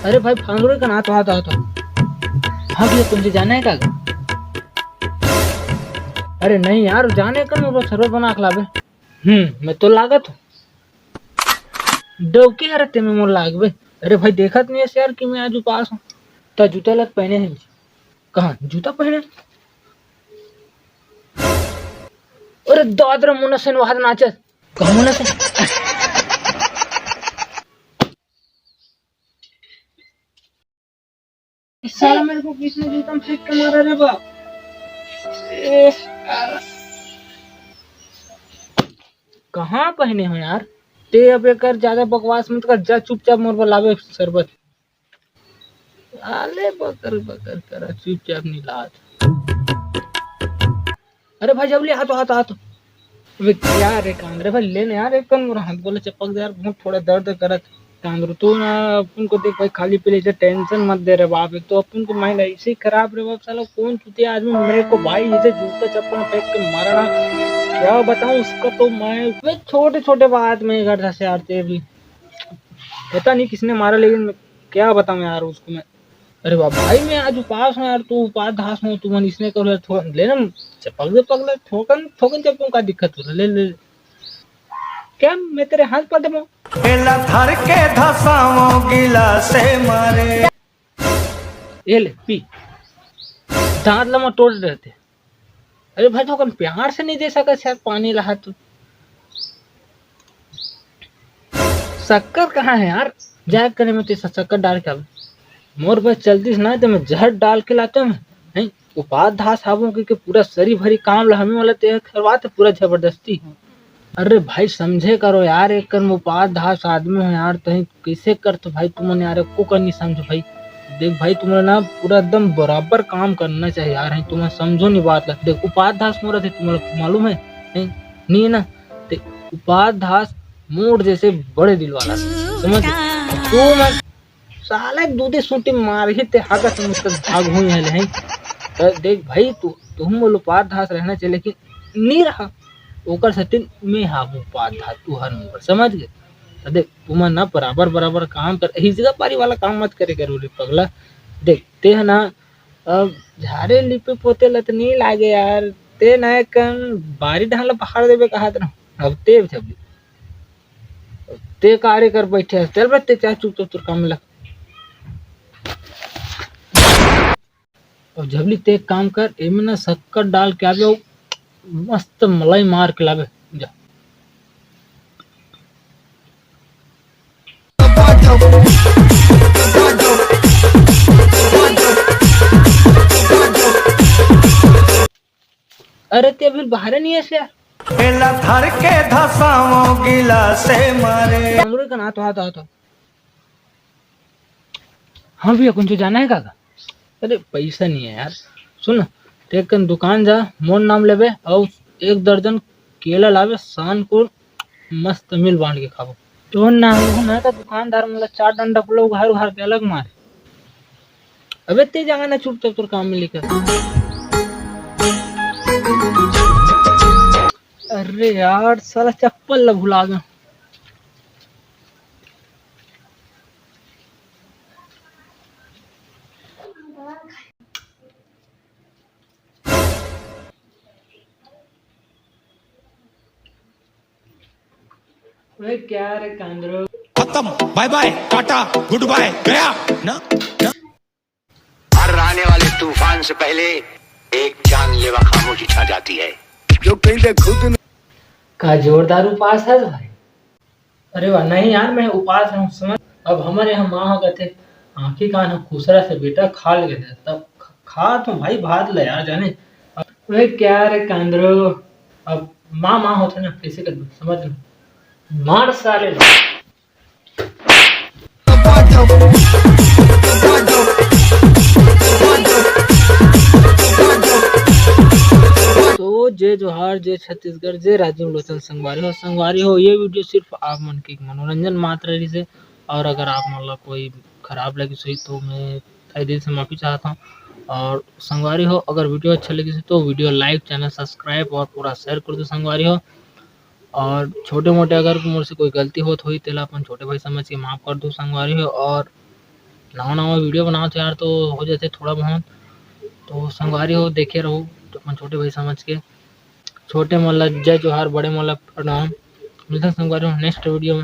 अरे भाई फांगुरे का ना तो आता आता। हाँ भैया तुमसे जाना है क्या? अरे नहीं यार जाने का मैं सर्वर बना खिलावे। मैं तो लागत हूँ डोके हर ते में मोर लागबे। अरे भाई देखत नहीं है यार कि मैं आज उपास हूँ। तो जूता लग पहने हैं। कहाँ जूता पहने? अरे दादरा मुन्ना सेन वहां नाचत। कहाँ मुन्ना सेन? इस साला मेरे को किसने जूता में फेंक के मारा रे बाप। ए, कहाँ पहने हो यार? ते अब एक ज्यादा बकवास मत कर, जा चुपचाप मोर पर लावे शरबत। आले बकर बकर करा चुपचाप नहीं लात। अरे भाई जब ले हाथों हाथ हाथ। अबे क्या रे कांदरे भाई लेने यार एक कन हाथ बोले चपक दे यार, बहुत थोड़ा दर्द करत। कांदरो तू ना अपन को देख भाई खाली पीले से टेंशन मत दे रे बाप। एक तो अपन को माइंड ऐसे ही खराब रे बाप। साला कौन चूतिया आदमी मेरे को भाई इसे जूता चप्पल फेंक के मारना। क्या बताऊं उसका तो मैं छोटे छोटे बात में करता से यार ते भी पता नहीं किसने मारा, लेकिन क्या बताऊं यार उसको मैं। अरे बाप भाई मैं आज उपास हूँ यार, तू उपास धास हूँ तू मन इसने करो यार, लेना पगले पगले ठोकन ठोकन चप्पू का दिक्कत हो ले ले। क्या मैं तेरे हाथ पर दबा? केला थर के धसाओ गिलासे मारे। ये ले पी। दांत लमा तोड़ रहते। अरे भाई ठोकन प्यार से नहीं दे सका शायद पानी रहा तू। शक्कर कहाँ है यार? जाए करे में तेरे शक्कर डाल के आवे। मोर बस चलती ना तो मैं जहर डाल के लाता हूँ। नहीं उपास धास हावों क्योंकि पूरा सरी भरी काम ला हमें वाला ते करवाते पूरा जबरदस्ती। अरे भाई समझे करो यार, एक कर्म उपास धास आदमी हो यार, तो कैसे कर तो भाई तुमने यार को कर नहीं समझो भाई। देख भाई तुम्हें ना पूरा एकदम बराबर काम करना चाहिए यार, है तुम्हें समझो नहीं बात लग। देख उपास धास मोरा थे तुम्हें मालूम है? नहीं है ना? ते उपास धास मोर जैसे बड़े दिल वाला समझ तू मैं साला दूधे सूटी मार ही ते हागा से मतलब भाग हुई है। तो देख भाई तुम बोलो पार धास रहना चाहिए, लेकिन नहीं रहा ओकर सतिन में हाबू पार धास तू हर नंबर समझ गए। तो देख तुम ना बराबर बराबर काम कर, ही जगह पारी वाला काम मत करे करो रे पगला। देखते है ना अब झाड़े लिपे पोते लत नहीं लागे यार। ते ना कन बारी ढाल पहाड़ देवे कहा था अब ते छबली ते कार्य कर बैठे चल बे ते चाह चुप तुर काम में लग। और जबली ते एक काम कर एमे ना शक्कर डाल के आवे मस्त मलाई मार के लावे जा। अरे ते अभी बाहर नहीं है यार। केला थर के धसाओ गिलासे मारे। हमरे का ना तो आता आता। हाँ भैया कुछ जाना है काका? अरे पैसा नहीं है यार। सुन ते कन दुकान जा मोर नाम लेवे और 1 दर्जन केला लावे शान को मस्त मिल बांट के खाओ। तो ना ना तो दुकानदार मतलब 4 डंडा पुलो घर घर के अलग मारे। अबे ते जाना ना चुपचाप तुर काम में लेकर। अरे यार साला चप्पल ला भुला गया। अरे क्या रे कांदरो खत्म bye bye tata good bye गया ना। हर आने वाले तूफान से पहले एक जानलेवा खामोशी छा जाती है जो कहीं खुद का जोरदार उपास है भाई। अरे वाह नहीं यार मैं उपास हूँ समझ। अब हमारे यहाँ माँ हो गए थे आँखी कान हम खुसरा से बेटा खा ले गए थे तब खा तो भाई भात ले यार जाने। अरे क्या रे कांदरो अब माँ माँ होते ना कैसे कर दो समझ लो मार साले। तो जय जोहार जय छत्तीसगढ़ जय राजीव लोचन संगवारी हो ये वीडियो सिर्फ आप मन के मनोरंजन मात्र रही से। और अगर आप मतलब कोई खराब लगी सही तो मैं तहे दिल से माफ़ी चाहता हूँ। और संगवारी हो अगर वीडियो अच्छा लगी तो वीडियो लाइक चैनल सब्सक्राइब और पूरा शेयर कर दो संगवारी हो। और छोटे मोटे अगर मुझसे कोई गलती होत हुई तेला अपन छोटे भाई समझ के माफ़ कर दो संगवारी हो। और नवा नवा वीडियो बनाओ तो यार तो हो जाते थोड़ा बहुत, तो संगवारी हो देखे रहो तो अपन छोटे भाई समझ के। छोटे मोला जय जोहार, बड़े मोला प्रणाम। मिलते हैं संगवारी नेक्स्ट वीडियो में।